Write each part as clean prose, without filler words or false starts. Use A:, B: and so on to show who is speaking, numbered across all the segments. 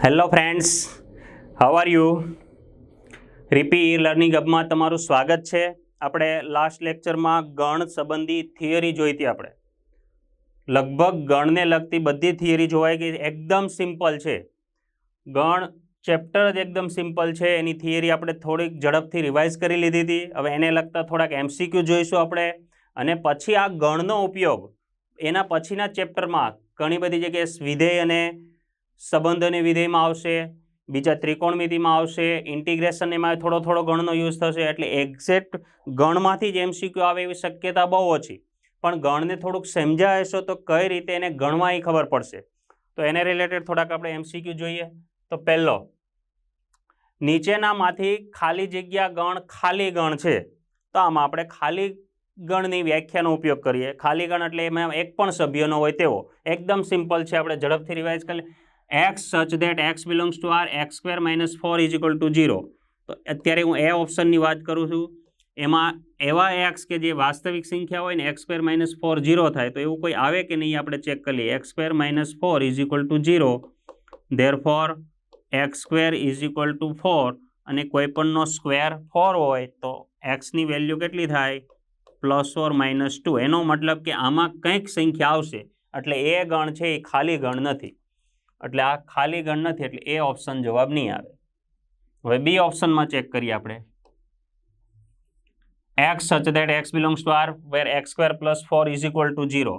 A: Hello friends, how are you? રીપી learning હબમાં તમારું સ્વાગત છે. આપણે લાસ્ટ લેક્ચરમાં ગણ સંબંધી થિયરી જોઈ હતી. આપણે લગભગ ગણને લગતી બધી થિયરી જોવાઈ ગઈ. એકદમ સિમ્પલ છે. ગણ ચેપ્ટર જ એકદમ સિમ્પલ છે. એની થિયરી આપણે થોડીક ઝડપથી રિવાઇઝ કરી લીધી હતી. હવે એને લગતા થોડાક MCQ જોઈશું આપણે, અને પછી આ ગણનો ઉપયોગ એના પછીના ચેપ્ટરમાં ઘણી બધી જગ્યાએ વિધેય અને સંબંધ અને વિધેયમાં આવશે, બીજા ત્રિકોણમિતિમાં આવશે, ઇન્ટિગ્રેશન એમાં થોડો ગણનો યુઝ થશે. એટલે એક્ઝેક્ટ ગણમાંથી જ MCQ આવે એવી શક્યતા બહુ ઓછી, પણ ગણને થોડુંક સમજ્યા હશો તો કઈ રીતે એને ગણવા એ ખબર પડશે. તો એને રિલેટેડ થોડાક આપણે MCQ જોઈએ. તો પહેલો, નીચેનામાંથી ખાલી જગ્યા ગણ ખાલી ગણ છે. તો આમાં આપણે ખાલી ગણની વ્યાખ્યાનો ઉપયોગ કરીએ. ખાલી ગણ એટલે એમાં એક પણ સભ્ય ન હોય તેવો. એકદમ સિમ્પલ છે. આપણે ઝડપથી રિવાઇઝ કરી x such that x belongs to R, x square minus 4 is equal to 0. તો અત્યારે હું એ ઓપ્શનની વાત કરું છું. એમાં એવા x કે જે વાસ્તવિક સંખ્યા હોય ને x square minus 4 0 થાય, તો એવું કોઈ આવે કે નહીં આપણે ચેક કરી લઈએ. x square minus 4 is equal to 0, therefore x square is equal to 4, અને કોઈ પણનો સ્ક્વેર 4 હોય તો x ની વેલ્યુ કેટલી થાય? Plus or minus 2. એનો મતલબ કે આમાં કંઈક સંખ્યા આવશે. એટલે એ ગણ છે એ ખાલી ગણ નથી. એટલે આ ખાલી ગણ નથી, એટલે એ ઓપ્શન જવાબ નહીં આવે. હવે બી ઓપ્શનમાં ચેક કરીએ આપણે. x such that x belongs to R where x square plus 4 is equal to 0.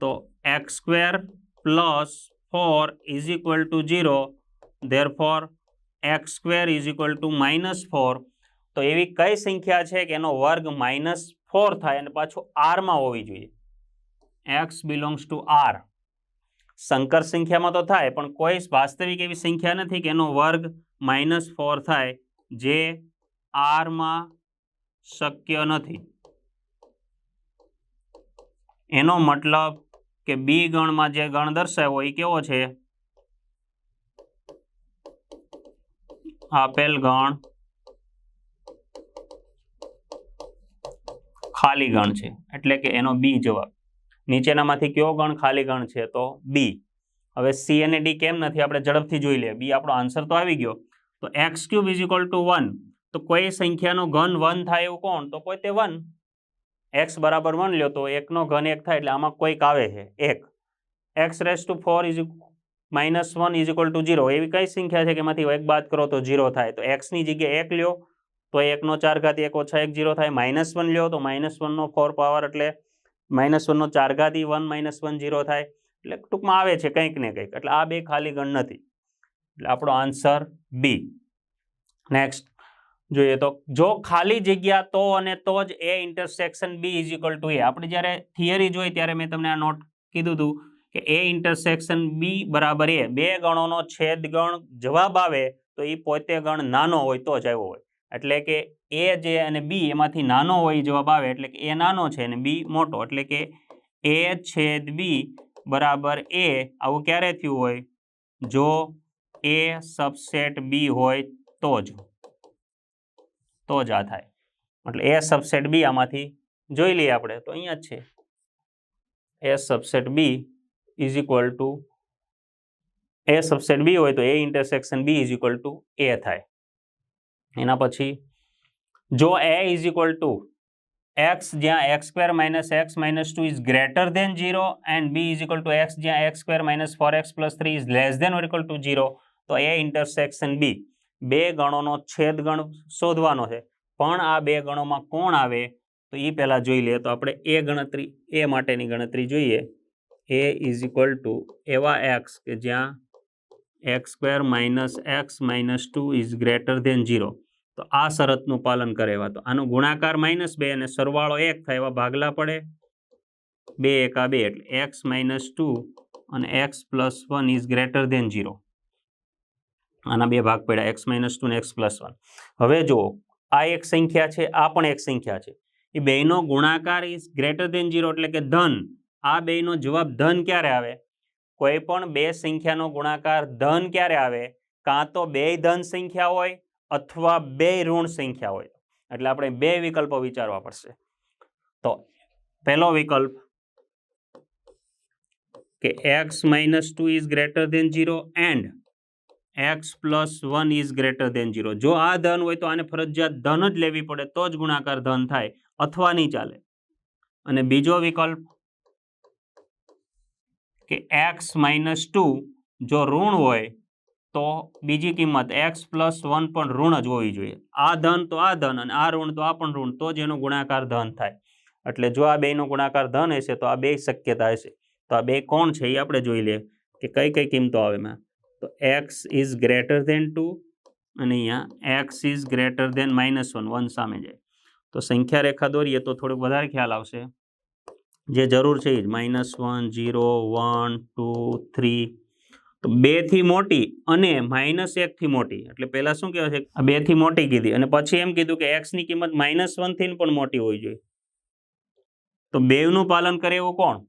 A: તો x square plus 4 is equal to 0, therefore x square is equal to minus 4. તો એવી કઈ સંખ્યા છે કે એનો વર્ગ -4 થાય અને પાછું R માં હોવી જોઈએ? x belongs to R. સંકર સંખ્યામાં તો થાય, પણ કોઈ વાસ્તવિક એવી સંખ્યા નથી કે એનો વર્ગ -4 થાય, જે R માં શક્ય નથી. એનો મતલબ કે બી ગણમાં જે ગણ દર્શાવ્યો એ કેવો છે? આપેલ ગણ ખાલી ગણ છે. એટલે કે એનો બી જવાબ. નીચેનામાંથી કયો ગણ ખાલી ગણ છે? તો બી. હવે સી અને ડી કેમ નથી આપણે ઝડપથી જોઈ લઈએ. બી આપણો આન્સર તો આવી ગયો. તો x cube is equal to 1. તો કોઈ સંખ્યાનો ઘન 1 થાય એવું કોણ? તો કોઈ તે 1. x બરાબર 1 લ્યો તો 1 નો ઘન 1 થાય, એટલે આમાં કોઈક આવે છે 1. x raise to 4 is -1 is equal to 0. એવી કઈ સંખ્યા છે કે એમાંથી 1 બાદ કરો તો 0 થાય? તો x ની જગ્યાએ 1 લ્યો તો 1 નો 4 ઘાત 1 ઓછા 1 0 થાય. -1 લ્યો તો -1 નો 4 પાવર એટલે -1 નો 4 ઘાત 1 -1 0 થાય. એટલે ટૂંકમાં આવે છે કંઈક ને કંઈક. એટલે આ બે ખાલી ગણ નથી. એટલે આપણો આન્સર બી. નેક્સ્ટ જોઈએ તો, જો ખાલી જગ્યા તો અને તો જ A intersection B is equal to A. આપણે જ્યારે થિયરી જોઈ ત્યારે મેં તમને આ નોટ કીધું હતું કે એ ઇન્ટરસેક્શન બી બરાબર એ. બે ગણોનો છેદ ગણ જવાબ આવે તો એ પોતે ગણ નાનો હોય તો જ આવ્યો હોય. એટલે કે એ જે અને બી એમાંથી નાનો હોય જવાબ આવે, એટલે કે એ નાનો છે અને બી મોટો. એટલે કે એ છેદ બી બરાબર એ. આવું ક્યારે થયું હોય? જો એ સબસેટ બી હોય તો જ આ થાય. એટલે એ સબસેટ બી આમાંથી જોઈ લઈએ આપણે. તો અહીંયા જ છે. A subset B is equal to A subset B હોય તો A intersection B is equal to A થાય. એના પછી જો A is equal to x જ્યાં x square minus x minus 2 is greater than 0 and b is equal to x જ્યાં x square minus 4x plus 3 is less than or equal to 0, તો A intersection બી. બે ગણોનો છેદ ગણ શોધવાનો છે, પણ આ બે ગણોમાં કોણ આવે તો એ પહેલા જોઈ લઈએ. તો આપણે એ ગણતરી, એ માટેની ગણતરી જોઈએ. એ ઇઝ ઇક્વલ ટુ એવા x કે જ્યાં x square minus x minus 2 is greater than 0. તો આ શરતનું પાલન કરે એવા. તો આનો ગુણાકાર -2 અને સરવાળો 1 થાય એવા ભાગલા પડે. 2 એકા 2 એટલે x માઇનસ 2 અને x plus 1 is greater than 0. આના બે ભાગ પડ્યા, x માઇનસ 2 અને x પ્લસ 1. હવે જુઓ, આ એક સંખ્યા છે, આ પણ એક સંખ્યા છે. એ બેનો ગુણાકાર ઇઝ ગ્રેટર દેન 0 એટલે કે ધન. આ બેનો જવાબ ધન ક્યારે આવે? કોઈ પણ બે સંખ્યાનો ગુણાકાર ધન ક્યારે આવે? કાં તો બે ધન સંખ્યા હોય અથવા બે ઋણ સંખ્યા હોય. એટલે આપણે બે વિકલ્પો વિચારવા પડશે. તો પહેલો વિકલ્પ કે x minus 2 is greater than 0 and x plus 1 is greater than 0. જો આ ધન હોય તો આને ફરજિયાત ધન જ લેવી પડે તો જ ગુણાકાર ધન થાય, અથવા નહીં ચાલે. અને બીજો વિકલ્પ કે x માઇનસ 2 જો ઋણ હોય તો બીજી કિંમત x પ્લસ 1 પણ ઋણ જ હોવી જોઈએ. આ ધન તો આ ધન અને આ ઋણ તો આ પણ ઋણ, તો જ એનો ગુણાકાર ધન થાય. એટલે જો આ બેનો ગુણાકાર ધન હશે તો આ બે શક્યતા હશે. તો આ બે કોણ છે એ આપણે જોઈ લઈએ કે કઈ કઈ કિંમતો આવે એમાં. તો x ઇઝ ગ્રેટર દેન 2 અને અહીંયા x ઇઝ ગ્રેટર દેન -1, 1 સામે જાય. તો સંખ્યા રેખા દોરીએ તો થોડુંક વધારે ખ્યાલ આવશે. જે જરૂર છે એ જ -1, 0, 1, 2, 3. તો 2 થી મોટી અને -1 થી મોટી, એટલે પહેલા શું કહેવાય છે, 2 થી મોટી કીધી અને પછી એમ કીધું કે x ની કિંમત -1 થી પણ મોટી હોવી જોઈએ. તો બેવનું પાલન કરે એવું કોણ?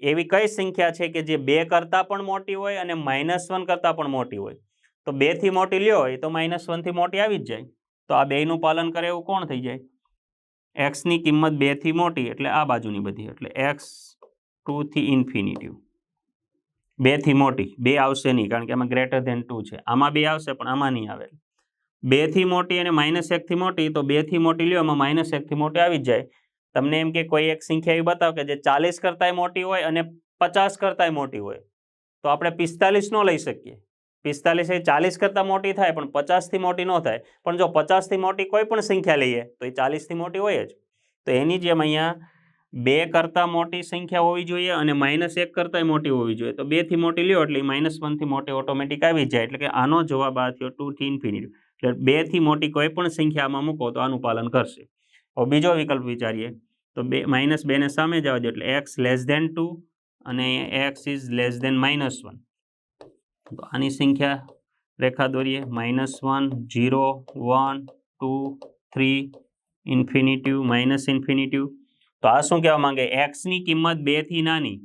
A: એવી કઈ સંખ્યા છે કે જે 2 કરતાં પણ મોટી હોય અને -1 કરતાં પણ મોટી હોય? તો 2 થી મોટી લ્યો એ તો -1 થી મોટી આવી જ જાય. તો આ બેયનું પાલન કરે એવું કોણ થઈ જાય? x ની કિંમત 2 થી મોટી એટલે આ બાજુની બધી, એટલે x 2 થી ઇન્ફિનિટી. 2 થી મોટી 2 આવશે નહીં કારણ કે આમાં ગ્રેટર દેન 2 છે. આમાં 2 આવશે પણ આમાં નહીં આવે. 2 થી મોટી અને -1 થી મોટી, તો 2 થી મોટી લ્યો એમાં -1 થી મોટી આવી જ જાય. તમને એમ કે કોઈ એક સંખ્યા એવી બતાવો કે જે 40 કરતાંય મોટી હોય અને 50 કરતાંય મોટી હોય, તો આપણે 45 ન લઈ શકીએ. 45 એ 40 કરતાં મોટી થાય પણ 50 થી મોટી ન થાય. પણ જો 50 થી મોટી કોઈ પણ સંખ્યા લઈએ તો એ 40 થી મોટી હોય જ. તો એની જેમ અહીંયા 2 કરતાં મોટી સંખ્યા હોવી જોઈએ અને -1 કરતાંય મોટી હોવી જોઈએ. તો 2 થી મોટી લ્યો એટલે -1 થી મોટી ઓટોમેટિક આવી જાય. એટલે કે આનો જવાબ આ થયો 2 થી ઇન્ફિનિટી. એટલે 2 થી મોટી કોઈ પણ સંખ્યામાં મૂકો તો આનું પાલન કરશે. હવે બીજો વિકલ્પ વિચારીએ. તો -2 ને સામે જવા દો એટલે x લેસ દેન 2 અને x ઇઝ લેસ દેન -1. તો આની સંખ્યા રેખા દોરીએ. -1, 0, 1, 2, 3, ઇન્ફિનિટી, -ઇન્ફિનિટી. તો આ શું કહેવા માંગે? x ની કિંમત 2 થી નાની,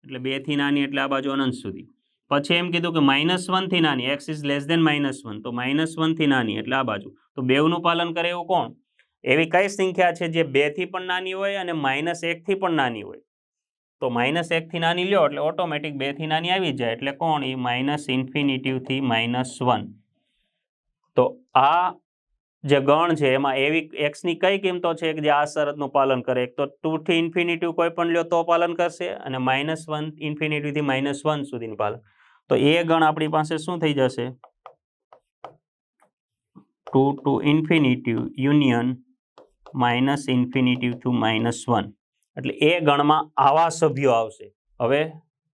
A: એટલે 2 થી નાની એટલે આ બાજુ અનંત સુધી. પછી એમ કીધું કે -1 થી નાની, x ઇઝ લેસ દેન -1. તો -1 થી નાની એટલે આ બાજુ. તો બેવનું પાલન કરે એવું કોણ? એવી કઈ સંખ્યા છે જે 2 થી પણ નાની હોય અને -1 થી પણ નાની હોય? તો -1 થી નાની લ્યો એટલે ઓટોમેટિક 2 થી નાની આવી જાય. એટલે કોણ? એ -ઇન્ફિનિટી થી -1. તો આ જે ગણ છે એમાં એવી x ની કઈ કિંમતો છે કે જે આ શરતનું પાલન કરે? એક તો 2 થી ઇન્ફિનિટી કોઈ પણ લ્યો તો પાલન કરશે અને -1 ઇન્ફિનિટી થી -1 સુધીનું પાલન. તો એ ગણ આપણી પાસે શું થઈ જશે? 2 to infinity union -infinity to -1. એટલે એ ગણમાં આવા સભ્યો આવશે. હવે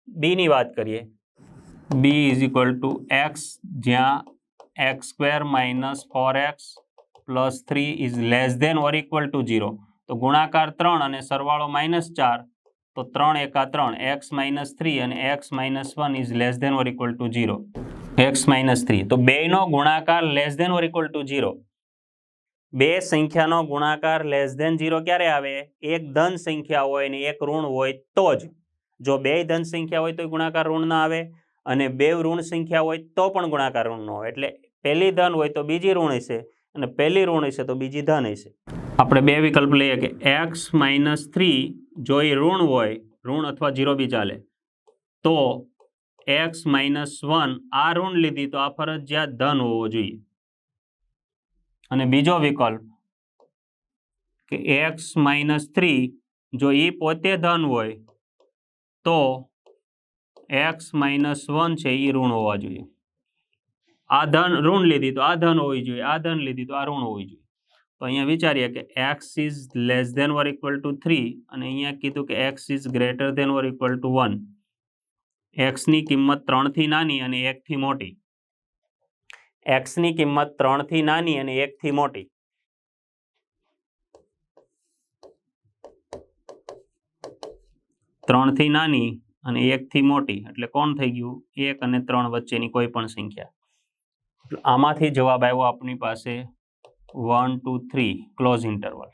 A: બી ની વાત કરીએ. b = x જ્યાં x² - 4x + 3 is less than or equal to 0. તો ગુણાકાર 3 અને સરવાળો -4. તો 3 એકા 3, x - 3 અને x - 1 is less than or equal to 0. x - 3. તો બેયનો ગુણાકાર less than or equal to 0. બે સંખ્યાનો ગુણાકાર લેસ દેન 0 ક્યારે આવે? એક ધન સંખ્યા હોય અને એક ઋણ હોય તો જ. જો બે ધન સંખ્યા હોય તો ગુણાકાર ઋણ ના આવે અને બે ઋણ સંખ્યા હોય તો પણ ગુણાકાર ઋણ ન આવે. એટલે પહેલી ધન હોય તો બીજી ઋણ હશે અને પહેલી ઋણ હશે તો બીજી ધન હશે. આપણે બે વિકલ્પ લઈએ કે x - 3 જો એ ઋણ હોય, ઋણ અથવા 0 બી ચાલે, તો x - 1 આ ઋણ લીધી તો આ ફરજિયાત ધન હોવો જોઈએ. અને બીજો વિકલ્પ કે x - 3 જો એ પોતે ધન હોય તો x - 1 છે એ ઋણ હોવા જોઈએ. આ ધન ઋણ લીધી તો આ ધન હોવી જોઈએ, આ ધન લીધી તો આ ઋણ હોવી જોઈએ. તો અહીંયા વિચારીએ કે x is less than or equal to 3 અને અહીંયા કીધું કે x is greater than or equal to 1. x ની કિંમત 3 થી નાની અને 1 થી મોટી. x ની કિંમત 3 થી નાની અને 1 થી મોટી. ત્રણ થી નાની અને 1 થી મોટી એટલે કોણ થઈ ગયું? 1 અને 3 વચ્ચેની કોઈ પણ સંખ્યા. આમાંથી જવાબ આવ્યો આપણી પાસે 1, 2, 3 ક્લોઝ ઇન્ટરવલ.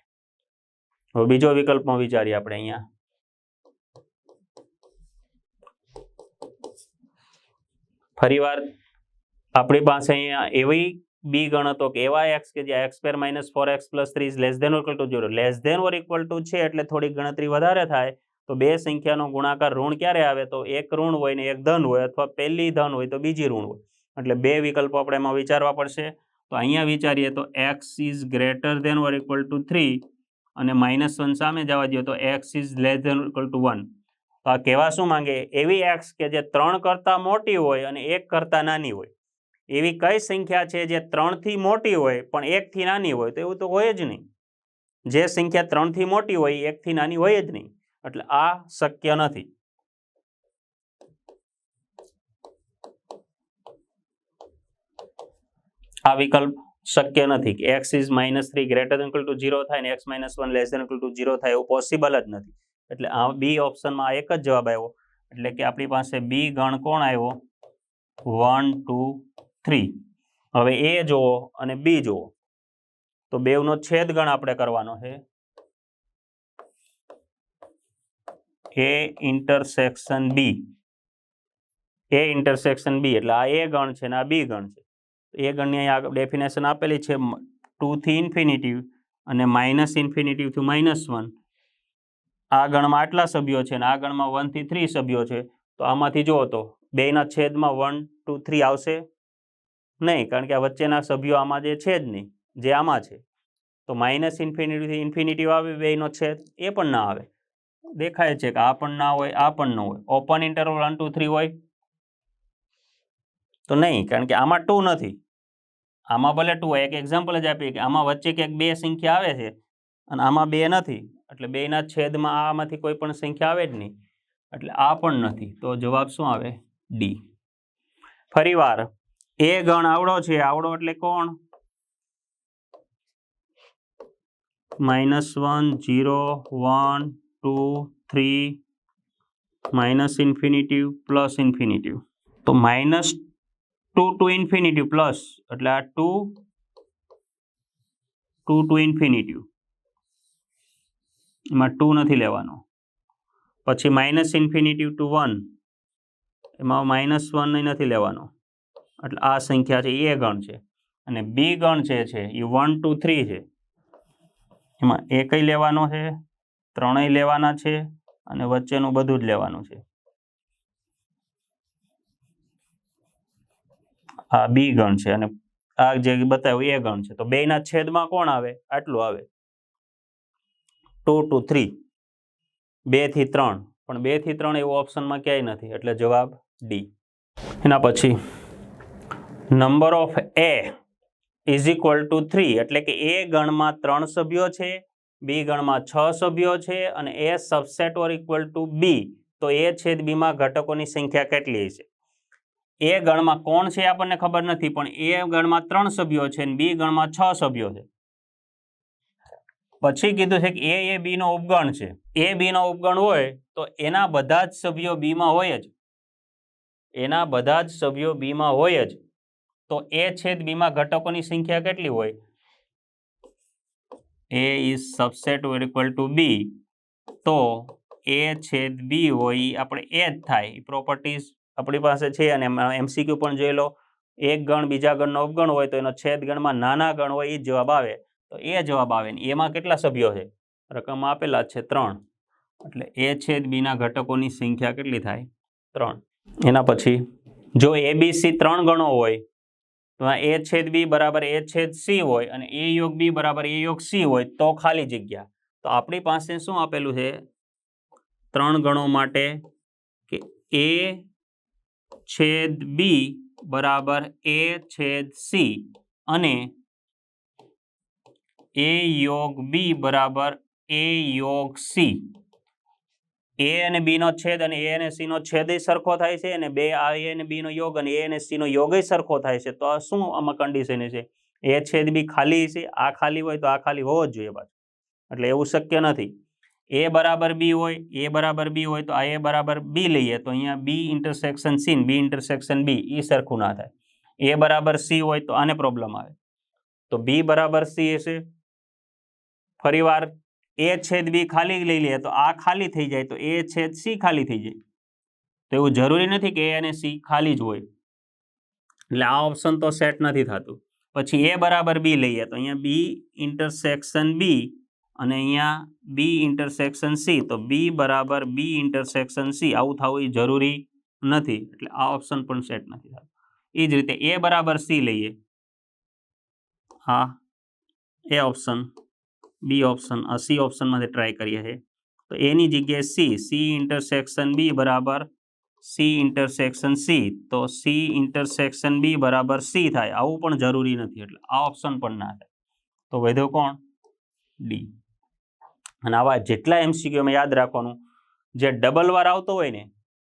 A: હવે બીજો વિકલ્પમાં વિચારીએ આપણે. અહીંયા ફરીવાર આપણી પાસે અહીંયા એવી બી ગણતો કે એવા x કે જ્યાં x² - 4x + 3 is less than or equal to 0. Less than or equal to છે એટલે થોડી ગણતરી વધારે થાય. તો બે સંખ્યાનો ગુણાકાર ઋણ ક્યારે આવે? તો એક ઋણ હોય ને એક ધન હોય, અથવા પહેલી ધન હોય તો બીજી ઋણ હોય. એટલે બે વિકલ્પો આપણે એમાં વિચારવા પડશે. તો અહીંયા વિચારીએ તો x is greater than or equal to 3 અને -1 સામે જવા દો તો x is less than equal to 1. તો આ કહેવા શું માંગે? એવી x કે જે 3 કરતાં મોટી હોય અને 1 કરતાં નાની હોય. એવી કઈ સંખ્યા છે જે 3 થી મોટી હોય પણ 1 થી નાની હોય? તો એવું તો હોય જ નહીં. જે સંખ્યા 3 થી મોટી હોય 1 થી નાની હોય જ નહીં. એટલે આ શક્ય નથી. આ વિકલ્પ શક્ય નથી કે x is -3 greater than equal to 0 થાય અને x -1 less than equal to 0 થાય. એવું પોસિબલ જ નથી. એટલે આ બી ઓપ્શનમાં એક જ જવાબ આવ્યો. એટલે કે આપણી પાસે બી ગણ કોણ આવ્યો? 1 2 3. હવે એ જુઓ અને બી જુઓ તો બેવનો છેદ ગણ આપણે કરવાનો છે. એ ઇન્ટરસેક્શન બી. એ ઇન્ટરસેક્શન બી એટલે આ એ ગણ છે ને આ બી ગણ છે. એ ગણની અહીંયા ડેફિનેશન આપેલી છે 2 થી ઇન્ફિનિટી અને -∞ થી -1. આ ગણમાં આટલા સભ્યો છે અને આ ગણમાં 1 થી 3 સભ્યો છે. તો આમાંથી જુઓ તો બેના છેદમાં 1 2 3 આવશે નહીં, કારણ કે આ વચ્ચેના સભ્યો આમાં જે છે જ નહીં, જે આમાં છે. તો -∞ થી ઇન્ફિનિટી આવે બેનો છેદ, એ પણ ના આવે. દેખાય છે કે આ પણ ના હોય, આ પણ ન હોય. ઓપન ઇન્ટરવલ 1 2 3 હોય તો નહીં, કારણ કે આમાં 2 નથી. આમાં ભલે 2 હોય. એક એક્ઝામ્પલ જ આપીએ કે આમાં વચ્ચે ક્યાંક બે સંખ્યા આવે છે અને આમાં બે નથી, એટલે બેના છેદમાં આમાંથી કોઈ પણ સંખ્યા આવે જ નહીં, એટલે આ પણ નથી. તો જવાબ શું આવે? ડી. ફરીવાર એ ગણ આવડો છે. આવડો એટલે કોણ? -1 0 1 2 3 -∞ +∞. તો -2 to infinity પ્લસ એટલે આ 2 to infinity. એમાં 2 નથી લેવાનો. પછી -∞ to 1 એમાં -1 નથી લેવાનો. એટલે આ સંખ્યા છે એ ગણ છે. અને બી ગણ છે એ 1 2 3 છે. એમાં એકય લેવાનો છે, ત્રણેય લેવાના છે અને વચ્ચેનું બધું જ લેવાનું છે. આ બી ગણ છે અને આ જે બતાવ્યું એ ગણ છે. તો બેના છેદમાં કોણ આવે? આટલું આવે 2 to 3. 2 થી 3. પણ 2 થી 3 એવું ઓપ્શનમાં ક્યાંય નથી, એટલે જવાબ ડી. એના પછી number of A is equal to 3. એટલે કે એ ગણમાં 3 સભ્યો છે, બી ગણમાં 6 સભ્યો છે અને એ subset or equal to B. તો એ છેદ બીમાં ઘટકોની સંખ્યા કેટલી છે? એ ગણમાં કોણ છે આપણને ખબર નથી, પણ એ ગણમાં 3 સભ્યો છે અને બી ગણમાં 6 સભ્યો છે. પછી કીધું છે કે એ બી નો ઉપગણ છે. એ બી નો ઉપગણ હોય તો એના બધા જ સભ્યો બીમાં હોય જ. એના બધા જ સભ્યો બીમાં હોય જ. તો એ છેદ બીમાં ઘટકોની સંખ્યા કેટલી હોય? A is subset or equal to B. તો એ છેદ બી હોય એ આપણે એ જ થાય. પ્રોપર્ટીઝ આપણી પાસે છે અને MCQ પણ જોઈ લો. એક ગણ બીજા ગણનો ઉપગણ હોય તો એનો છેદ ગણમાં નાના ગણ હોય એ જ જવાબ આવે. તો એ જવાબ આવે ને એમાં કેટલા સભ્યો છે? રકમ આપેલા છે 3. એટલે એ છેદ બીના ઘટકોની સંખ્યા કેટલી થાય? 3. એના પછી જો ABC 3 ગણો હોય તો એ છેદ બી બરાબર એ છેદ સી હોય અને એ યોગ બી બરાબર એ યોગ સી હોય તો ખાલી જગ્યા. તો આપણી પાસે શું આપેલું છે 3 ગણો માટે કે એ છેદ બી બરાબર એ છેદ સી અને એ યોગ બી બરાબર એ યોગ સી. એ અને બી નો છેદ અને એ અને સી નો છેદ સરખો થાય છે અને બે આ એ અને બી નો યોગ અને એ અને સી નો યોગ સરખો થાય છે. તો આ શું આમાં કન્ડિશન છે? એ છેદ બી ખાલી છે. આ ખાલી હોય તો આ ખાલી હોવો જ જોઈએ પાછું. એટલે એવું શક્ય નથી. એ બરાબર બી હોય, એ બરાબર બી હોય તો આ એ બરાબર બી લઈએ તો અહીંયા બી ઇન્ટરસેક્શન સી, બી ઇન્ટરસેક્શન બી એ સરખું ના થાય. એ બરાબર સી હોય તો આને પ્રોબ્લેમ આવે. તો બી બરાબર સી હશે. ફરીવાર એ છેદ બી ખાલી લઈ લઈએ તો આ ખાલી થઈ જાય તો એ છેદ સી ખાલી થઈ જાય. તો એવું જરૂરી નથી કે એ અને સી ખાલી જ હોય. એટલે આ ઓપ્શન તો સેટ નથી થતું. પછી એ બરાબર બી લઈએ તો અહીંયા બી ઇન્ટરસેક્શન બી અને અહીંયા બી ઇન્ટરસેક્શન સી. તો બી બરાબર બી ઇન્ટરસેક્શન સી આવું થવું એ જરૂરી નથી. એટલે આ ઓપ્શન પણ સેટ નથી થતું. એ જ રીતે એ બરાબર સી લઈએ, હા A option, B option, C ઓપ્શનમાંથી ટ્રાય કરીએ છીએ તો એની જગ્યાએ સી ઇન્ટરસેક્શન બી બરાબર સી ઇન્ટરસેક્શન સી, તો સી ઇન્ટરસેક્શન બી બરાબર સી થાય, આવું પણ જરૂરી નથી, એટલે આ ઓપ્શન પણ ના થાય. તો વધ્યો કોણ? ડી. અને આવા જેટલા એમસીક્યુમાં યાદ રાખવાનું, જે ડબલ વાર આવતો હોય ને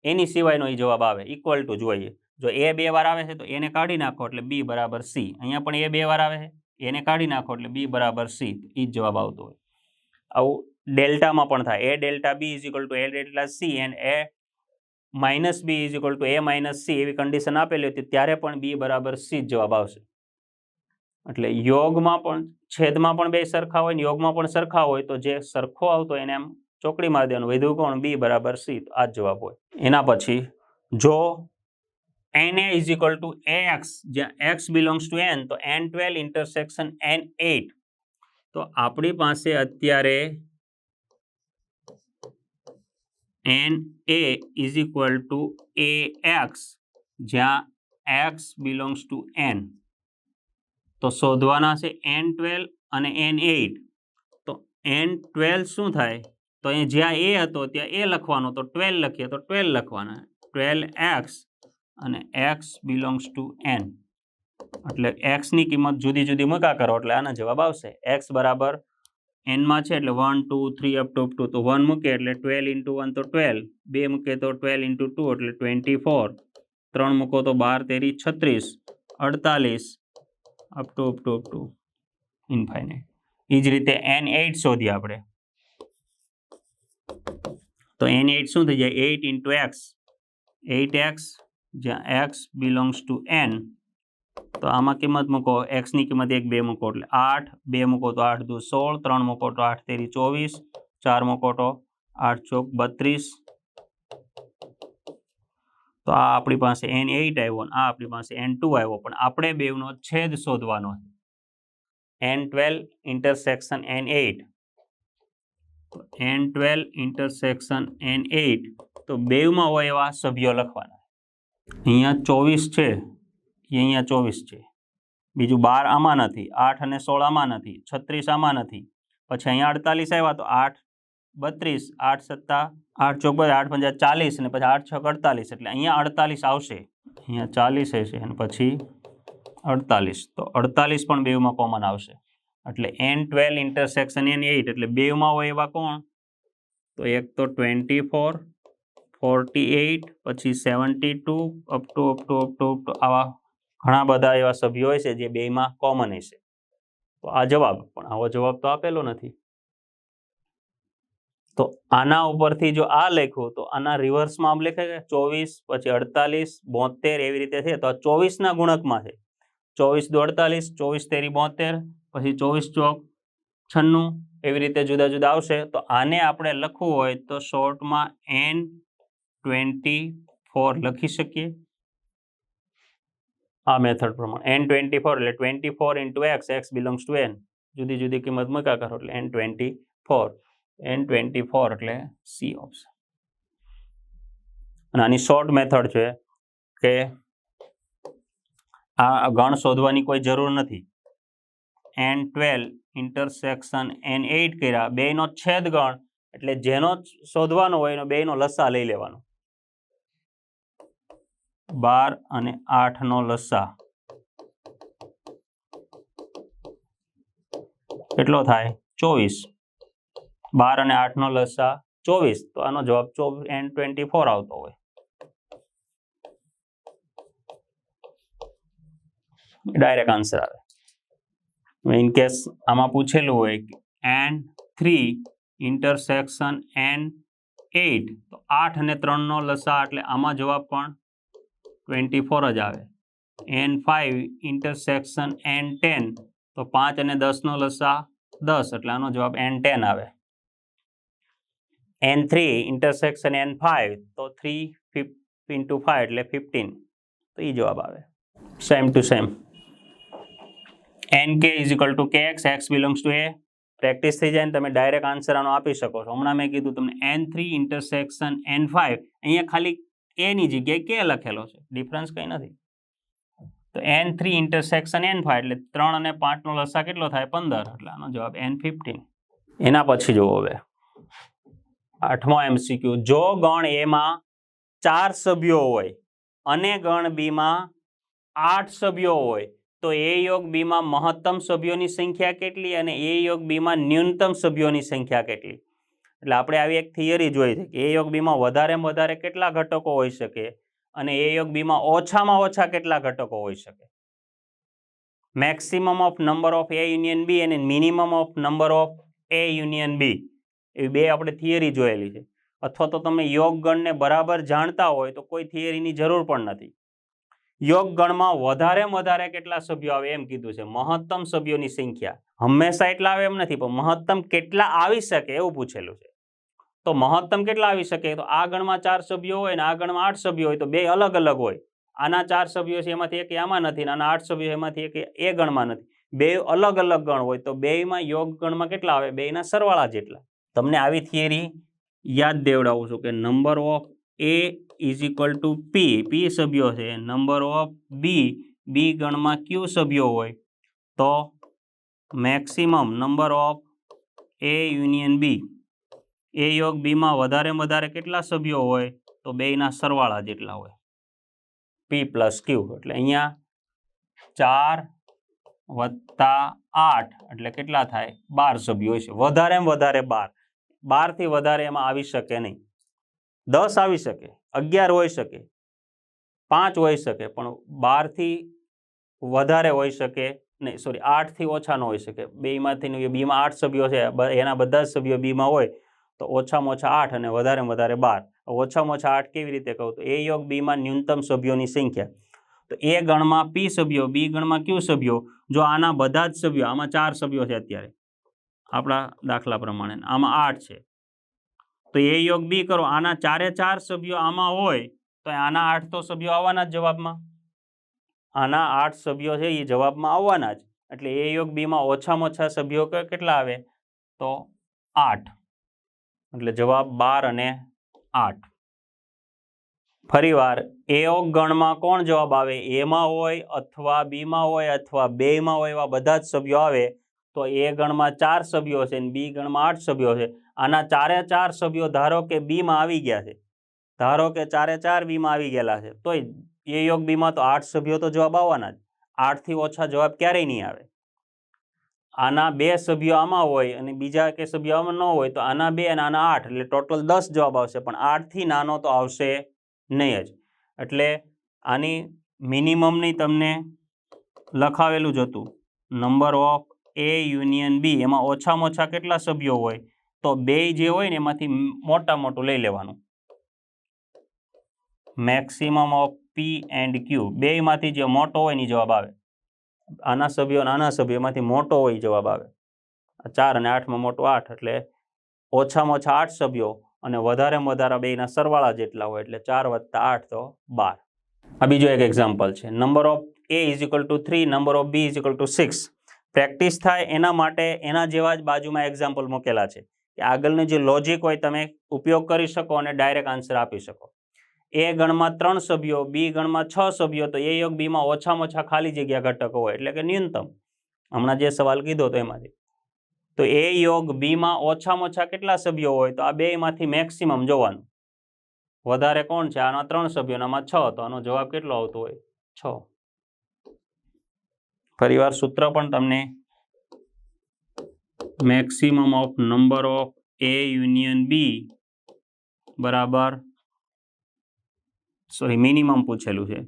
A: એની સિવાયનો એ જવાબ આવે, ઇક્વલ ટુ જોઈએ. જો એ 2 વાર આવે છે તો એને કાઢી નાખો એટલે બી બરાબર સી. અહીંયા પણ એ 2 વાર આવે છે, એને કાઢી નાખો એટલે બી બરાબર સી, એ જ જવાબ આવતો હોય. આવું ડેલ્ટામાં પણ થાય, A delta B is equal to A delta C and A minus B is equal to A minus C, એવી કન્ડિશન આપેલી હતી ત્યારે પણ બી બરાબર સી જ જવાબ આવશે. એટલે યોગમાં પણ છેદમાં પણ બે સરખા હોય ને યોગમાં પણ સરખા હોય તો જે સરખો આવતો એને એમ ચોકડી મારી દેવાનું, વધ્યું કોણ? બી બરાબર સી, આ જ જવાબ હોય. એના પછી જો Na is equal two x, જ્યાં એક્સ બિલોંગ્સ ટુ એન, તો N12 ઇન્ટરસેક્શન N8, તો આપણી પાસે અત્યારે Na is equal two AX, જ્યાં X બિલોંગ્સ ટુ N, તો શોધવાના છે N12 અને N8. તો N12 શું થાય? તો અહીં જ્યાં એ હતો ત્યાં એ લખવાનો, તો 12 લખીએ તો 12 લખવાના, 12x અને x બિલોંગ્સ ટુ n, એટલે x ની કિંમત જુદી જુદી મૂકા કરો એટલે આનો જવાબ આવશે. x બરાબર n માં છે એટલે 1 2 3 અપ ટુ તો 1 મૂકે એટલે 12 into 1 તો 12, 2 મૂકે તો 12 into 2 એટલે 24, 3 મૂકો તો 12 તેરી 36, 48 અપ ટુ ઇન્ફાઇનાઇટ. એ જ રીતે N8 શોધીએ આપણે, તો N8 શું થઈ જાય? 8 into x, 8x, જ્યાં x બિલોંગ્સ ટુ n, તો આમાં કિંમત મૂકો, x ની કિંમત 1 2 મૂકો એટલે 8, 2 મૂકો તો 8 દુ 16, 3 મૂકો તો 8 તેરી 24, 4 મૂકો તો 8 ચોક 32, તો આ આપણી પાસે N8 આવ્યો અને આ આપણી પાસે N2 આવ્યો, પણ આપણે બેવનો છેદ શોધવાનો છે. N12 intersection N8, N12 intersection N8, તો બેવમાં હોય એવા સભ્યો લખવાના. અહીંયા 24 છે, અહીંયા 24 છે, બીજું 12 આમાં નથી, 8 અને 16 આમાં નથી, 36 આમાં નથી, પછી અહીંયા 48 આવ્યા તો 8 32, 8 સત્તા 8 ચોક 8 પંજા 40 અને પછી 8 છક 48, એટલે અહીંયા 48 આવશે, અહીંયા 40 હશે અને પછી 48, તો 48 પણ બેવમાં કોમન આવશે. એટલે N12 ઇન્ટરસેક્શન N8 એટલે બેવમાં હોય એવા કોણ? તો એક તો 24, 48, પછી 72 અપ ટુ આવા ઘણા બધા એવા સભ્યો હોય છે જે બેમાં કોમન હશે. તો આ જવાબ, પણ આવો જવાબ તો આપેલો નથી. તો આના ઉપરથી જો આ લખ્યું તો આના રિવર્સમાં આમ લખે 24, પછી 48, 72 એવી રીતે છે, તો આ 24 ના ગુણકમાં છે. 24 દુ 48, 24 તેરી 72, પછી 24 ચોક 96, એવી રીતે જુદા જુદા આવશે. તો આને આપણે લખવું હોય તો શોર્ટમાં N24 લખી શકીએ આ મેથડ પ્રમાણે. N24 એટલે 24 into x, x belongs to n, જુદી જુદી કિંમત મૂકા કરો એટલે N24, N24 એટલે સી ઓપ્શન. અને આની શોર્ટ મેથડ છે કે આ ગણ શોધવાની કોઈ જરૂર નથી. N12 ઇન્ટરસેક્શન N8 કર્યા, બેનો છેદ ગણ, એટલે જેનો શોધવાનો હોય એનો બેનો લસા લઈ લેવાનો. 12 અને 8 નો લસા કેટલો થાય? 24. 12 અને 8 નો લસા 24, તો આનો જવાબ N24 આવતો હોય. ડાયરેક્ટ આન્સર આવે. ઇન કેસ આમાં પૂછેલું હોય કે N3 ઇન્ટરસેક્શન N8, તો 8 અને 3 નો લસા એટલે આમાં જવાબ પણ 24 જ આવે. N5 ઇન્ટરસેક્શન N10, તો 5 અને 10 નો લસા 10 એટલે આનો જવાબ N10 આવે. N3 ઇન્ટરસેક્શન N5, તો 3 into 5 એટલે 15, તો એ જવાબ આવે. Same to same. Nk is equal to kx, x belongs to a. Practice થઈ જાય ને તમે ડાયરેક્ટ આન્સર આનો આપી શકો છો. હમણાં મેં કીધું તમને N3 ઇન્ટરસેક્શન N5, અહીંયા ખાલી a ની જગ્યાએ k લખેલો છે, ડિફરન્સ કંઈ નથી. તો n3 ઇન્ટરસેક્શન n5 એટલે 3 અને 5 નો લસા કેટલો થાય 15 એટલે આનો જવાબ n15. એના પછી જુઓ હવે 8મો MCQ. જો ગણ A માં 4 સભ્યો હોય અને ગણ B માં 8 સભ્યો હોય તો A યોગ B માં મહત્તમ સભ્યોની સંખ્યા કેટલી અને A યોગ B માં ન્યૂનતમ સભ્યોની સંખ્યા કેટલી? એટલે આપણે આવી એક થિયરી જોઈ છે કે A યોગ B માં વધારેમાં વધારે કેટલા ઘટકો હોઈ શકે અને A યોગ B માં ઓછામાં ઓછા કેટલા ઘટકો હોઈ શકે. Maximum of number of A union B અને minimum of number of A union B એવી બે આપણે થિયરી જોયેલી છે. અથવા તો તમે યોગ ગણને બરાબર જાણતા હોય તો કોઈ થિયરીની જરૂર પણ નથી. યોગ ગણમાં વધારે કેટલા સભ્યો આવે એમ કીધું છે. મહત્તમ સભ્યોની સંખ્યા હંમેશા એટલા આવે એમ નથી, પણ મહત્તમ કેટલા આવી શકે એવું પૂછેલું છે. તો મહત્તમ કેટલા આવી શકે? તો આ ગણમાં 4 સભ્યો હોય ને આ ગણમાં 8 સભ્યો હોય તો બે અલગ અલગ હોય. આના 4 સભ્યો છે એમાંથી એક આમાં નથી, આના 8 સભ્યો એમાંથી એક એ ગણમાં નથી. બે અલગ અલગ ગણ હોય તો બેમાં યોગ ગણમાં કેટલા આવે? બેના સરવાળા જેટલા. તમને આવી થિયરી યાદ દેવડાવું છું કે number of A is equal two P સભ્યો છે, નંબર ઓફ B ગણમાં Q સભ્યો હોય તો maximum number of A union B A યોગ B માં વધારે કેટલા સભ્યો હોય? તો બેના સરવાળા જેટલા હોય, P પ્લસ Q. એટલે અહીંયા 4 વત્તા 8 એટલે કેટલા થાય? 12 સભ્યો છે. વધારેમાં વધારે 12. 12 થી વધારે એમાં આવી શકે નહીં. 10 આવી શકે, 11 હોઈ શકે, 5 હોઈ શકે, પણ 12 થી વધારે હોઈ શકે નહીં. સોરી, 8 થી ઓછા ન હોઈ શકે. બેમાંથી બીમાં 8 સભ્યો છે, એના બધા જ સભ્યો બીમાં હોય તો ઓછામાં ઓછા 8 અને વધારેમાં વધારે 12. ઓછામાં ઓછા 8 કેવી રીતે કહું? તો A યોગ B માં ન્યૂનતમ સભ્યોની સંખ્યા. તો A ગણમાં P સભ્યો, B ગણમાં Q સભ્યો. જો આના બધા જ સભ્યો, આમાં 4 સભ્યો છે અત્યારે આપણા દાખલા પ્રમાણે, આમાં 8 છે તો A યોગ B કરો, આના 4 સભ્યો આમાં હોય તો આના 8 તો સભ્યો આવવાના જ જવાબમાં. આના 8 સભ્યો છે એ જવાબમાં આવવાના જ. એટલે A યોગ B માં ઓછામાં ઓછા સભ્યો કેટલા આવે? તો 8. એટલે જવાબ 12 અને 8. ફરીવાર A યોગ ગણમાં કોણ જવાબ આવે? A માં હોય અથવા B માં હોય અથવા બેયમાં હોય એવા બધા જ સભ્યો આવે તો A ગણમાં 4 સભ્યો છે અને B ગણમાં 8 સભ્યો છે. આના 4 સભ્યો ધારો કે B માં આવી ગયા છે, ધારો કે 4 B માં આવી ગયેલા છે, તો A યોગ B માં તો 8 સભ્યો તો જવાબ આવવાના જ. 8 થી ઓછા જવાબ ક્યારેય નહીં આવે. આના 2 સભ્યો આમાં હોય અને બીજા કે સભ્યો આમાં ન હોય તો આના 2 અને આના 8 એટલે ટોટલ 10 જવાબ આવશે, પણ 8 થી નાનો તો આવશે નહીં જ. એટલે આની મિનિમમની તમને લખાવેલું જ હતું, number of A union B એમાં ઓછામાં ઓછા કેટલા સભ્યો હોય? તો બે જે હોય ને એમાંથી મોટું લઈ લેવાનું. Maximum of P and Q બેયમાંથી જે મોટો હોય ને જવાબ આવે. આના સભ્યો નાના સભ્યોમાંથી મોટો હોય જવાબ આવે. 4 અને 8 માં મોટો 8 એટલે ઓછામાં ઓછા 8 સભ્યો અને વધારેમાં વધારે બેના સરવાળા જેટલા હોય એટલે 4 વત્તા 8 તો 12. આ બીજો એક એક્ઝામ્પલ છે. Number of A is equal to 3, number of B is equal two 6. Practice થાય એના માટે એના જેવા જ બાજુમાં એક્ઝામ્પલ મૂકેલા છે કે આગળનું જે લોજિક હોય તમે ઉપયોગ કરી શકો અને ડાયરેક્ટ આન્સર આપી શકો. A ગણમાં 3 સભ્યો, B ગણમાં 6 સભ્યો તો A યોગ B માં ઓછામાં ઓછા ખાલી જગ્યા ઘટકો હોય એટલે કે ન્યૂનતમ. હમણાં જે સવાલ કીધો તો એમાંથી. તો A યોગ B માં ઓછામાં ઓછા કેટલા સભ્યો હોય? તો આ બેમાંથી મેક્સિમમ જોવાનું. વધારે કોણ છે? આના 3 સભ્યો, આમાં 6, તો આનો જવાબ કેટલો આવતો હોય? 6. ફરીવાર સૂત્ર પણ તમને maximum of number of A union B બરાબર મિનિમમ પૂછેલું છે.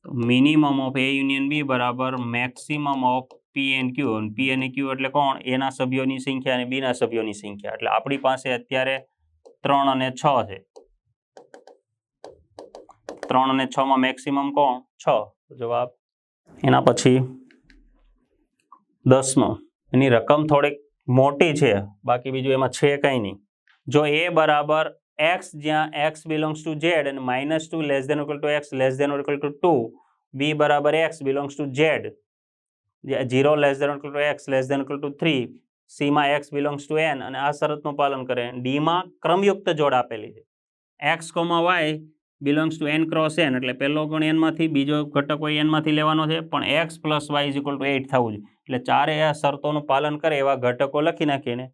A: તો minimum of A union B બરાબર maximum of P and Q. P અને Q એટલે કોણ? A ના સભ્યોની સંખ્યા અને B ના સભ્યોની સંખ્યા. એટલે આપણી પાસે અત્યારે 3 અને 6 છે. 3 અને 6 માં મેક્સિમમ કોણ? 6. જવાબ. એના પછી 10મો. એની રકમ થોડીક મોટી છે, બાકી બીજું એમાં છે કંઈ નહીં. જો A બરાબર x જ્યાં x બિલોંગ્સ ટુ z અને -2 less than equal to x less than equal to 2, B બરાબર x belongs to z 0 less than equal to x less than equal to 3, C માં x બિલોંગ્સ ટુ n અને આ શરતનું પાલન કરે. D માં ક્રમયુક્ત જોડ આપેલી છે. x, y belongs to n cross n એટલે પહેલો ગણ એનમાંથી, બીજો ઘટક હોય એનમાંથી લેવાનો છે, પણ x + y = 8 થવું જોઈએ. એટલે ચારે આ શરતોનું પાલન કરે એવા ઘટકો લખી નાખીને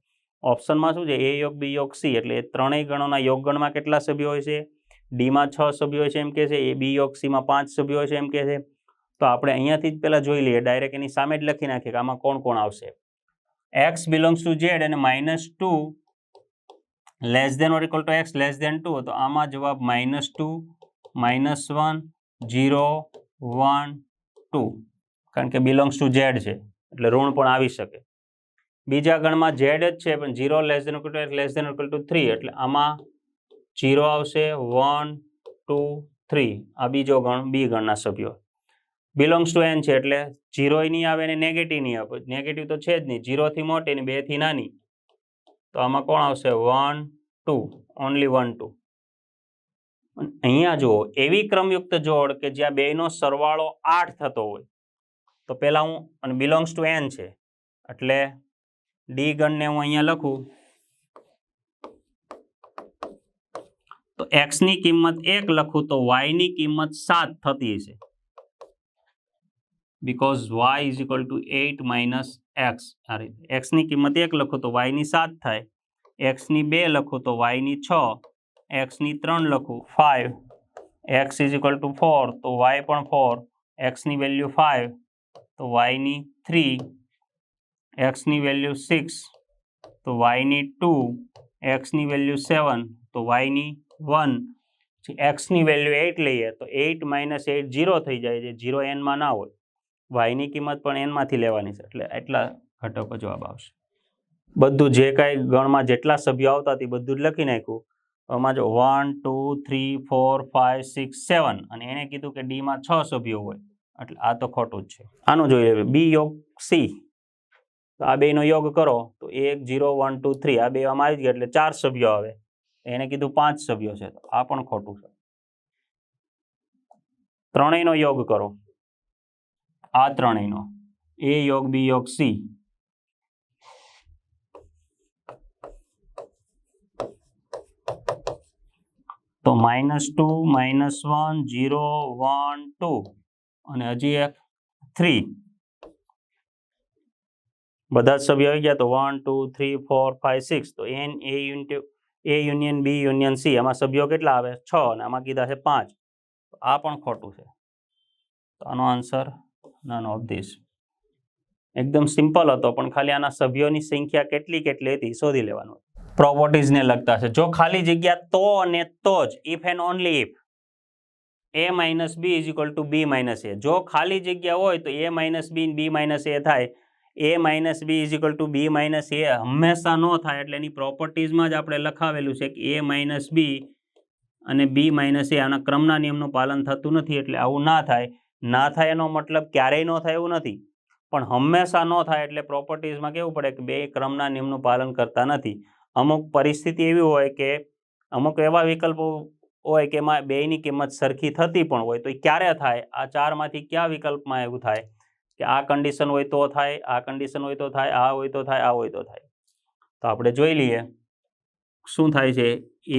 A: ઓપ્શનમાં શું છે a યોગ b યોગ c એટલે ત્રણેય ગણોના યોગગણમાં કેટલા સભ્યો હોય છે, ડીમાં 6 સભ્યો હોય છે એમ કે છે, એ b યોગ cમાં 5 સભ્યો હોય છે એમ કે છે. તો આપણે અહીંયાથી જ પહેલાં જોઈ લઈએ, ડાયરેક્ટ એની સામે જ લખી નાખીએ કે આમાં કોણ કોણ આવશે. x બિલોંગ્સ ટુ z અને -2 less than or equal to x less than 2 તો આમાં જવાબ -2 -1 0 1 2 કારણ કે બિલોંગ્સ ટુ z છે એટલે ઋણ પણ આવી શકે. બીજા ગણમાં z જ છે પણ 0 less than or equal to x less than or equal to 3 એટલે આમાં 0 આવશે 1 2 3 આ બીજો ગણ બી ગણના સભ્યો. બિલોંગ્સ ટુ n છે એટલે 0 નહીં આવે અને નેગેટિવ નહીં આવે, નેગેટિવ તો છે જ નહીં, 0 થી મોટી ને 2 થી નાની, તો આમાં કોણ આવશે 1 2 ઓનલી 1 2. અહીંયા જુઓ એવી ક્રમયુક્ત જોડ કે જ્યાં બેનો સરવાળો 8 થતો હોય તો પહેલા હું અને બિલોંગ્સ ટુ n છે એટલે ડી ગણને હું અહીંયા લખું તો x ની કિંમત 1 લખું તો y ની કિંમત 7 થતી હશે, because y = 8 - x. આ રીતે x ની કિંમત 1 લખું તો y ની 7 થાય, x ની 2 લખું તો y ની 6, x ની 3 લખું 5, x = 4 તો y પણ 4, x ની વેલ્યુ 5 તો y ની 3, x ની વેલ્યુ 6 તો y ની 2, x ની વેલ્યુ 7 તો y ની 1, x ની વેલ્યુ 8 લઈએ તો 8 - 8 0 થઈ જાય છે, 0 n માં ના હોય, y ની કિંમત પણ n માંથી લેવાની છે એટલે એટલા ઘટકો જવાબ આવશે. બધું જે કાંઈ ગણમાં જેટલા સભ્યો આવતા તે બધું જ લખી નાખ્યું. આમાં જો 1 2 3 4 5 6 7 અને એને કીધું કે ડીમાં 6 સભ્યો હોય એટલે આ તો ખોટું જ છે. આનું જોઈ લેવું બી યોગ સી, તો આ બેનો યોગ કરો તો 1 0 1 2 3 આ બે આમાં આવી ગયા એટલે 4 સભ્યો આવે, એને કીધું 5 સભ્યો છે તો આ પણ ખોટું છે. ત્રણેયનો યોગ કરો, આ ત્રણેયનો a યોગ b યોગ c તો -2 -1 0 1 2 અને હજી એક 3 બધા જ સભ્યો આવી ગયા તો 1 2 3 4 5 6 તો a union b union c આમાં સભ્યો કેટલા આવે 6 અને આમાં કીધા છે 5, આ પણ ખોટું છે. તો આનો આન્સર none of this. એકદમ સિમ્પલ હતો પણ ખાલી આના સભ્યોની સંખ્યા કેટલી હતી શોધી લેવાનું. પ્રોપર્ટીઝને લગતા છે. જો ખાલી જગ્યા તો અને તો જ, if and only if a - b = b - a. જો ખાલી જગ્યા હોય તો a - b b - a થાય, a - b = b - a હંમેશા ન થાય એટલે એની પ્રોપર્ટીઝમાં જ આપણે લખાવેલું છે કે a - b અને b - a આના ક્રમના નિયમનું પાલન થતું નથી એટલે આવું ના થાય. ના થાય એનો મતલબ ક્યારેય ન થાય એવું નથી, પણ હંમેશા ન થાય એટલે પ્રોપર્ટીઝમાં કેવું પડે કે બે ક્રમના નિયમનું પાલન કરતા નથી. અમુક પરિસ્થિતિ એવી હોય કે અમુક એવા વિકલ્પો હોય કે એમાં બેયની કિંમત સરખી થતી પણ હોય તો એ ક્યારે થાય? આ ચારમાંથી કયા વિકલ્પમાં એવું થાય કે આ કન્ડિશન હોય તો થાય, આ કન્ડિશન હોય તો થાય, આ હોય તો થાય, આ હોય તો થાય. તો આપણે જોઈ લઈએ શું થાય છે.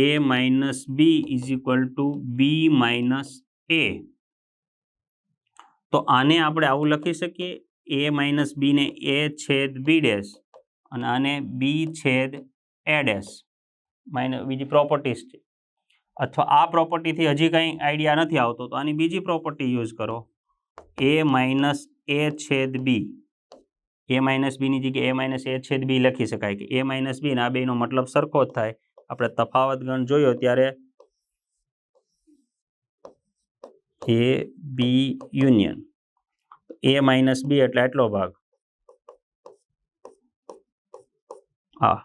A: a - b = b - a. તો આને આપણે આવું લખી શકીએ a - b ને a/b' અને આને b/a'. બીજી પ્રોપર્ટીઝ છે. અથવા આ પ્રોપર્ટીથી હજી કંઈ આઈડિયા નથી આવતો તો આની બીજી પ્રોપર્ટી યુઝ કરો, a - a/b. a - b ની જગ્યાએ a - a/b લખી શકાય કે a - b ને આ બેનો મતલબ સરખો જ થાય. આપણે તફાવત ગણ જોયો ત્યારે a b union a - b એટલે આટલો ભાગ, હા,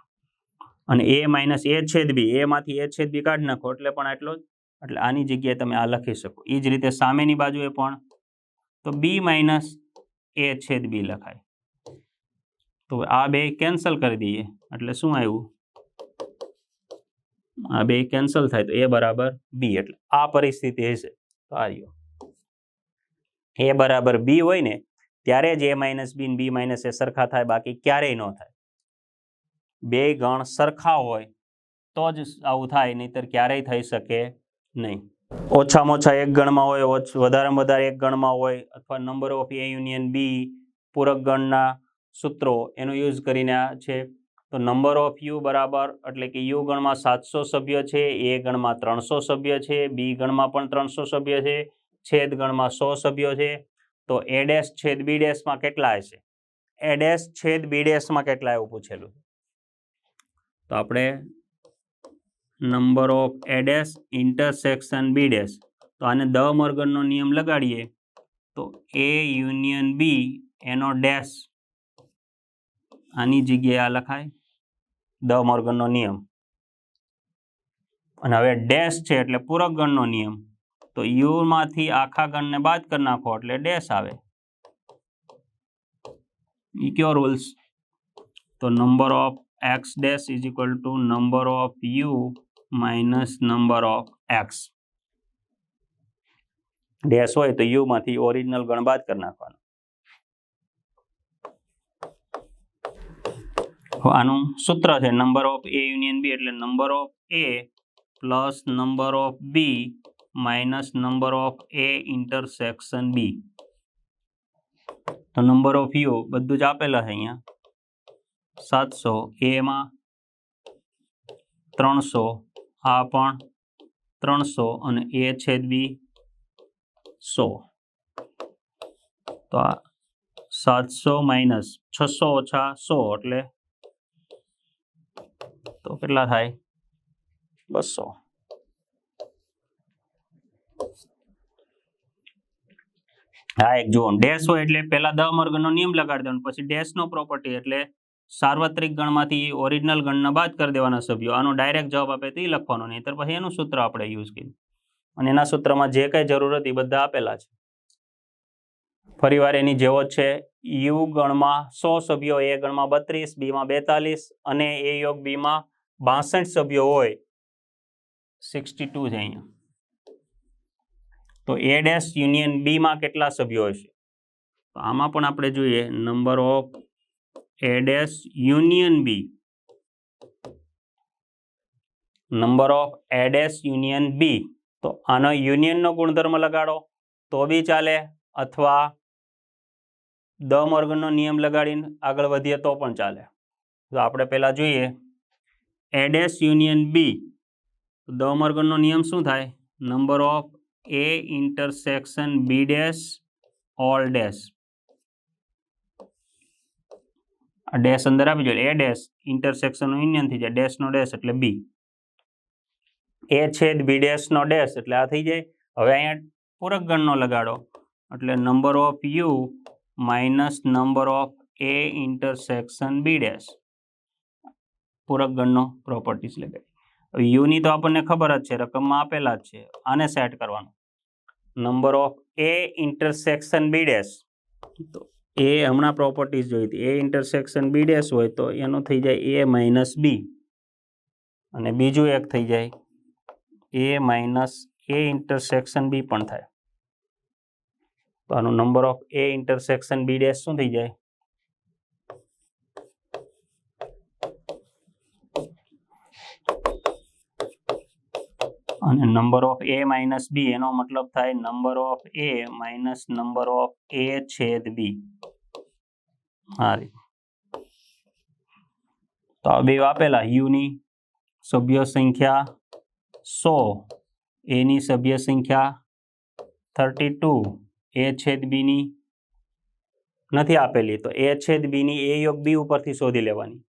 A: અને a - a/b, a માંથી a/b કાઢી નાખો એટલે પણ આટલો જ, એટલે આની જગ્યાએ તમે આ લખી શકો. એ જ રીતે સામેની બાજુએ પણ તો b - a/b લખાય. તો આ બે કેન્સલ કરી દઈએ એટલે શું આવ્યું? આ બે કેન્સલ થાય તો a = b. એટલે આ પરિસ્થિતિ હશે. તો આ રહ્યો a = b હોય ને ત્યારે જ a - b અને b - a સરખા થાય, બાકી ક્યારેય ન થાય. બે ગણ સરખા હોય તો જ આવું થાય, નહીતર ક્યારેય થઈ શકે નહીં. ઓછામાં ઓછા એક ગણમાં હોય, વધારેમાં વધારે એક ગણમાં હોય, અથવા નંબર ઓફ એ યુનિયન બી પૂરક ગણના સૂત્રો એનો યુઝ કરીને આ છે. તો નંબર ઓફ યુ બરાબર એટલે કે યુ ગણમાં 700 સભ્ય છે, એ ગણમાં 300 સભ્ય છે, બી ગણમાં પણ 300 સભ્ય છે, છેદ ગણમાં 100 સભ્યો છે. તો એ ડેશ છેદ બી ડેશમાં કેટલા હશે? એ ડેશ છેદ બી ડેશમાં કેટલા એવું પૂછેલું. તો આપણે number of A dash intersection B dash, તો આને દ મોર્ગનનો નિયમ લગાડીએ તો એ યુનિયન બી એનો ડેશ આની જગ્યાએ આ લખાય દ મોર્ગનનો નિયમ, અને હવે ડેશ છે એટલે પૂરક ગણનો નિયમ. તો યુ માંથી આખા ગણને બાદ કરી નાખો એટલે ડેશ આવે. ઈ કયો રૂલ્સ? તો number of x dash is equal to number of U minus number of x. Dash હોય તો યુ માંથી ઓરિજિનલ ગણ બાદ કરી નાખવાનો. આનું સૂત્ર છે number of A union B એટલે number of A plus number of B minus number of A intersection B. તો નંબર ઓફ યુ બધું જ આપેલા છે અહીંયા 700, એમાં 300, આ પણ 300 અને એ છેદ બી 100. તો આ 700 માઇનસ 600 ઓછા 100 એટલે તો કેટલા થાય? 200. હા, એક જુઓ ડેશ હોય એટલે પહેલા દ મોર્ગનનો નિયમ લગાડી દેવાનો, પછી ડેશનો પ્રોપર્ટી એટલે સાર્વત્રિક ગણમાંથી ઓરિજિનલ ગણના બાદ કરી દેવાના સભ્યો. આનો ડાયરેક્ટ જવાબ આપે તે લખવાનો, નહીં તો પછી એનું સૂત્ર આપણે યુઝ કર્યું, અને એના સૂત્રમાં જે કંઈ જરૂર હતી બધા આપેલા છે. ફરીવાર એની જેવો જ છે. યુ ગણમાં 100 સભ્યો, એ ગણમાં 32, બીમાં 42 અને એ યોગ બીમાં 62 સભ્યો હોય 62 છે અહીંયા. તો એ ડેશ યુનિયન બીમાં કેટલા સભ્યો હશે? તો આમાં પણ આપણે જોઈએ number of A dash union B, number of A dash union B. તો આનો યુનિયનનો ગુણધર્મ લગાડો તો બી ચાલે, અથવા દ મોર્ગનનો નિયમ લગાડીને આગળ વધીએ તો પણ ચાલે. તો આપણે પહેલા જોઈએ એ ડેશ યુનિયન બી. દ મોર્ગનનો નિયમ શું થાય? Number of A intersection B dash all dash. આ ડેશ અંદર આપી જોઈએ એ ડેશ ઇન્ટરસેક્શનનો યુનિયન થઈ જાય, ડેશનો ડેશ એટલે બી, એ છેદ બી ડેશનો ડેશ એટલે આ થઈ જાય. હવે અહીંયા પૂરક ગણનો લગાડો એટલે number of U minus number of A intersection B dash. પૂરક ગણનો પ્રોપર્ટીઝ લગાડી. યુની તો આપણને ખબર જ છે, રકમમાં આપેલા જ છે. આને સેટ કરવાનું number of A intersection B dash. તો એ હમણાં પ્રોપર્ટીઝ જોઈ હતી, એ ઇન્ટરસેક્શન બી ડેશ હોય તો એનું થઈ જાય એ માઇનસ બી, અને બીજું એક થઈ જાય એ માઇનસ એ ઇન્ટરસેક્શન બી પણ થાય. તો આનું number of A intersection B dash શું થઈ જાય? અને number of A minus B એનો મતલબ થાય number of A minus number of A છેદ બી. આ રીતે. તો આ બે આપેલા, યુની સભ્ય સંખ્યા 100, એની સભ્ય સંખ્યા 32, એ છેદ બીની નથી આપેલી, તો એ છેદ બીની એ યોગ બી ઉપરથી શોધી લેવાની.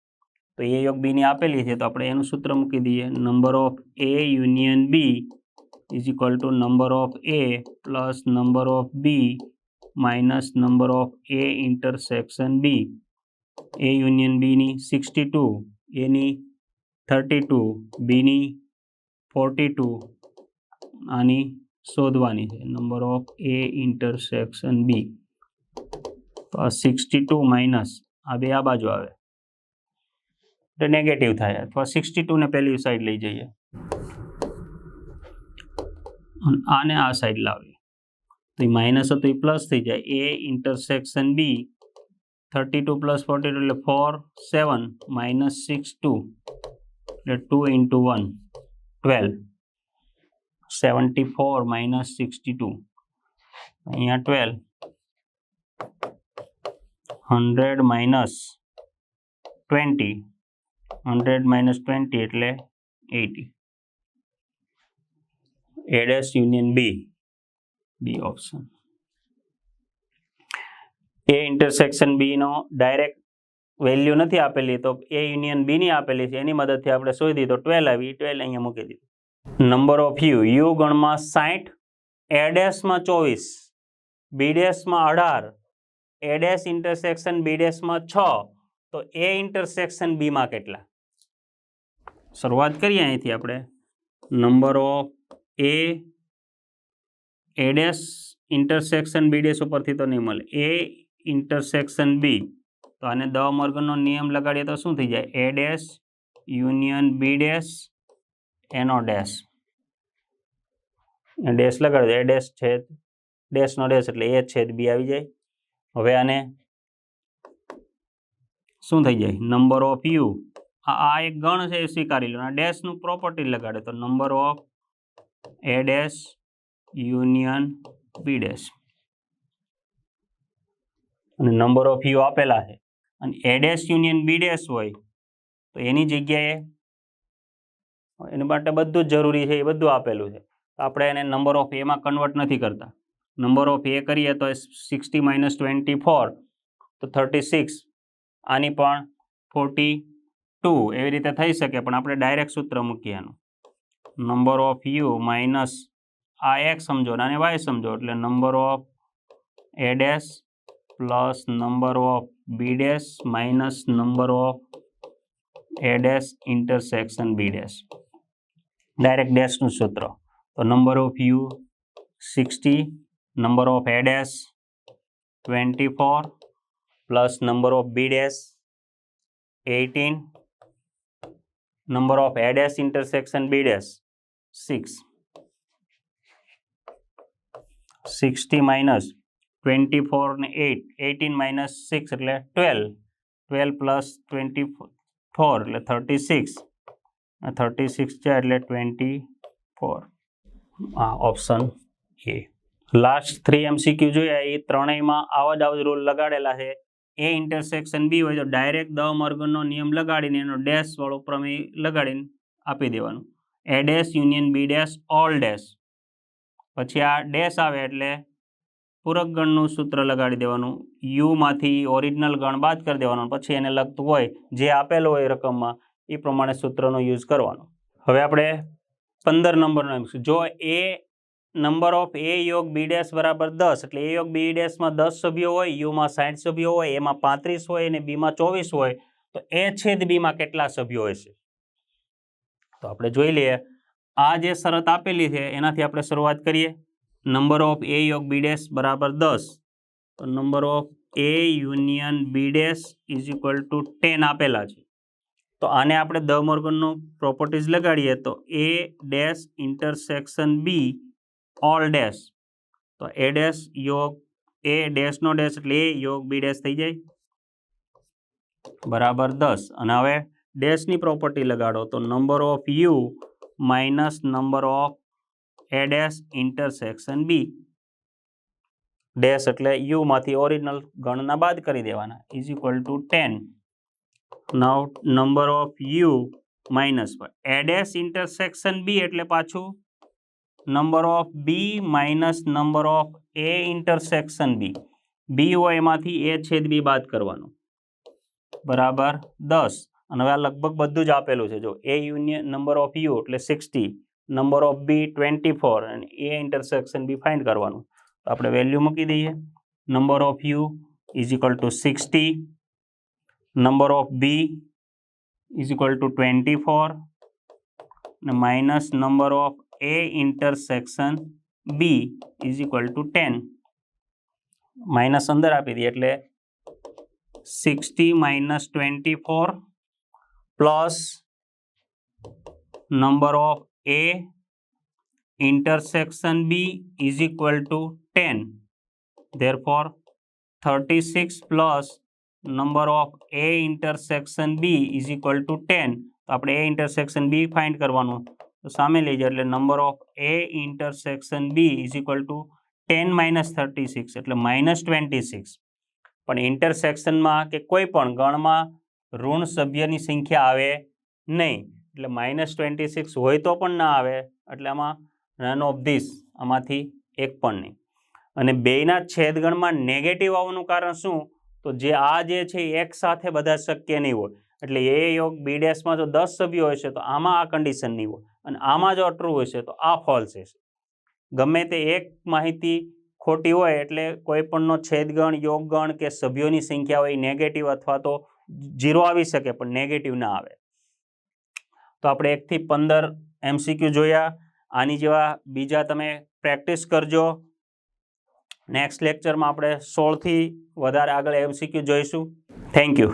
A: તો એ યોગ બીની આપેલી છે તો આપણે એનું સૂત્ર મૂકી દઈએ number of A union B is equal to number of A plus number of B minus number of A intersection B. A union બીની 62, એની 32, બીની 42, આની શોધવાની છે number of A intersection B. તો આ 62 માઇનસ આ બે આ બાજુ આવે તો નેગેટિવ થાય, અથવા 62 ને પહેલી સાઈડ લઈ જઈએ અને આને આ સાઈડ લાવીએ તો એ માઇનસ હતું એ પ્લસ થઈ જાય. એ ઇન્ટરસેક્શન બી 32 પ્લસ 42 એટલે 4, 7 માઇનસ 6, 2 એટલે 2 into 1 12. 74 માઇનસ 62 અહીંયા 12 100 માઇનસ 20 100 માઇનસ 20 એટલે 80 A dash union B option A intersection B નો ડાયરેક્ટ વેલ્યુ નથી આપેલી તો A યુનિયન બી ની આપેલી છે એની મદદથી આપણે શોધી તો 12 આવી 12 અહીંયા મૂકી દીધું નંબર ઓફ યુ ગણમાં 60 A ડેશમાં 24 B ડેશમાં 18 A ડેશ ઇન્ટરસેક્શન B ડેશમાં 6 તો A ઇન્ટરસેક્શન B માં કેટલા શરૂઆત કરીએ અહીંથી આપણે number of A dash intersection B dash ઉપરથી તો નહીં મળે A ઇન્ટરસેક્શન B તો આને દ મોર્ગનનો નિયમ લગાડીએ તો શું થઈ જાય A dash union B dash એનો ડેશ ડેશ લગાડો A ડેશ છેદ ડેશનો ડેશ એટલે A છેદ B આવી જાય હવે આને શું થઈ જાય નંબર ઓફ યુ આ એક ગણ છે એ સ્વીકારી લો ડેશનું પ્રોપર્ટી લગાડે તો number of A dash union B dash અને નંબર ઓફ યુ આપેલા છે અને A dash union B dash હોય તો એની જગ્યાએ એની માટે બધું જ જરૂરી છે એ બધું આપેલું છે તો આપણે એને નંબર ઓફ એમાં કન્વર્ટ નથી કરતા નંબર ઓફ એ કરીએ તો 60 માઇનસ 24 તો 36 આની પણ 42 એવી રીતે થઈ શકે પણ આપણે ડાયરેક્ટ સૂત્ર મૂકીએ એનું નંબર ઓફ યુ માઇનસ આ એક્સ સમજો અને વાય સમજો એટલે number of A dash plus number of B dash minus number of A dash intersection B dash direct ડેશનું સૂત્ર તો number of U 60 number of A dash 24 plus number of B dash 18 number of A dash intersection B dash 6 60 minus 24 ને 8 18 minus 6 એટલે 12 plus 24 એટલે 36 36 છે એટલે 24 option A last 3 MCQ જોયા એ ત્રણેયમાં આવા જ રૂલ લગાડેલા છે A ઇન્ટરસેક્શન B હોય તો ડાયરેક્ટ દ મોર્ગનનો નિયમ લગાડીને એનો ડેશ વાળો પ્રમેય લગાડીને આપી દેવાનું A dash union B dash all dash પછી આ ડેશ આવે એટલે પૂરક ગણનું સૂત્ર લગાડી દેવાનું યુ માંથી ઓરિજિનલ ગણ બાદ કરી દેવાનું પછી એને લગતું હોય જે આપેલું હોય રકમમાં એ પ્રમાણે સૂત્રનો યુઝ કરવાનો હવે આપણે 15 નંબરનો જો એ નંબર ઓફ A યોગ B ડેશ બરાબર 10 એટલે A યોગ B ડેશમાં 10 સભ્યો હોય યુમાં 60 સભ્યો હોય એમાં 35 હોય અને બીમાં 24 હોય તો A છેદ બીમાં કેટલા સભ્યો હશે તો આપણે જોઈ લઈએ આ જે શરત આપેલી છે એનાથી આપણે શરૂઆત કરીએ નંબર ઓફ A યોગ B ડેશ બરાબર 10 તો number of A union B dash is equal two 10 આપેલા છે તો આને આપણે દ મોર્ગનનો પ્રોપર્ટીઝ લગાડીએ તો A dash intersection B all dash તો A ડેશ યોગ A ડેશનો ડેશ એટલે A યોગ B ડેશ થઈ જાય બરાબર 10 અને હવે ડેશની પ્રોપર્ટી લગાડો તો number of U minus number of A dash intersection B dash એટલે યુ માંથી ઓરિજિનલ ગણના બાદ કરી દેવાના is equal two 10 now number of U minus A dash intersection B એટલે પાછું number of B minus number of A intersection B હોય એમાંથી A છેદ B બાદ કરવાનું બરાબર 10 અને હવે આ લગભગ બધું જ આપેલું છે જો A union number of you એટલે 60 નંબર ઓફ B 24 અને A ઇન્ટરસેક્શન B ફાઇન્ડ કરવાનું તો આપણે વેલ્યુ મૂકી દઈએ number of you is equal two 60 number of B is equal two 24 અને minus number of A intersection B is equal two 10 minus અંદર આપી દઈએ એટલે 60 minus 24 plus number of A intersection B is equal to 10. Therefore, 36 plus number of A intersection B is equal to 10. તો આપણે A intersection B find કરવાનું તો સામે લઈ જાય એટલે number of A intersection B is equal two 10 - 36 એટલે -26. પણ ઇન્ટરસેક્શનમાં કે કોઈ પણ ગણમાં ઋણ સભ્યની સંખ્યા આવે નહીં એટલે -26 હોય તો પણ ના આવે એટલે આમાં નન ઓફ ધીસ આમાંથી એક પણ નહીં. અને બેયના છેદગણમાં નેગેટિવ આવવાનું કારણ શું? તો જે આ જે છે એક સાથે બધા શક્ય નહીં હોય એટલે A યોગ B ડેશમાં જો 10 સભ્યો હશે તો આમાં આ કન્ડિશન નહીં હોય અને આમાં જો ટ્રુ હશે તો આ ફોલ્સ હશે. ગમે તે એક માહિતી ખોટી હોય એટલે કોઈ પણનો છેદગણ યોગગણ કે સભ્યોની સંખ્યા હોય નેગેટિવ અથવા તો 0 આવી શકે પણ નેગેટિવ ના આવે. તો આપણે 1 થી 15 MCQ જોયા. આની જેવા બીજા તમે પ્રેક્ટિસ કરજો. નેક્સ્ટ લેક્ચરમાં આપણે 16 થી વધારે આગળ MCQ જોઈશું. Thank you.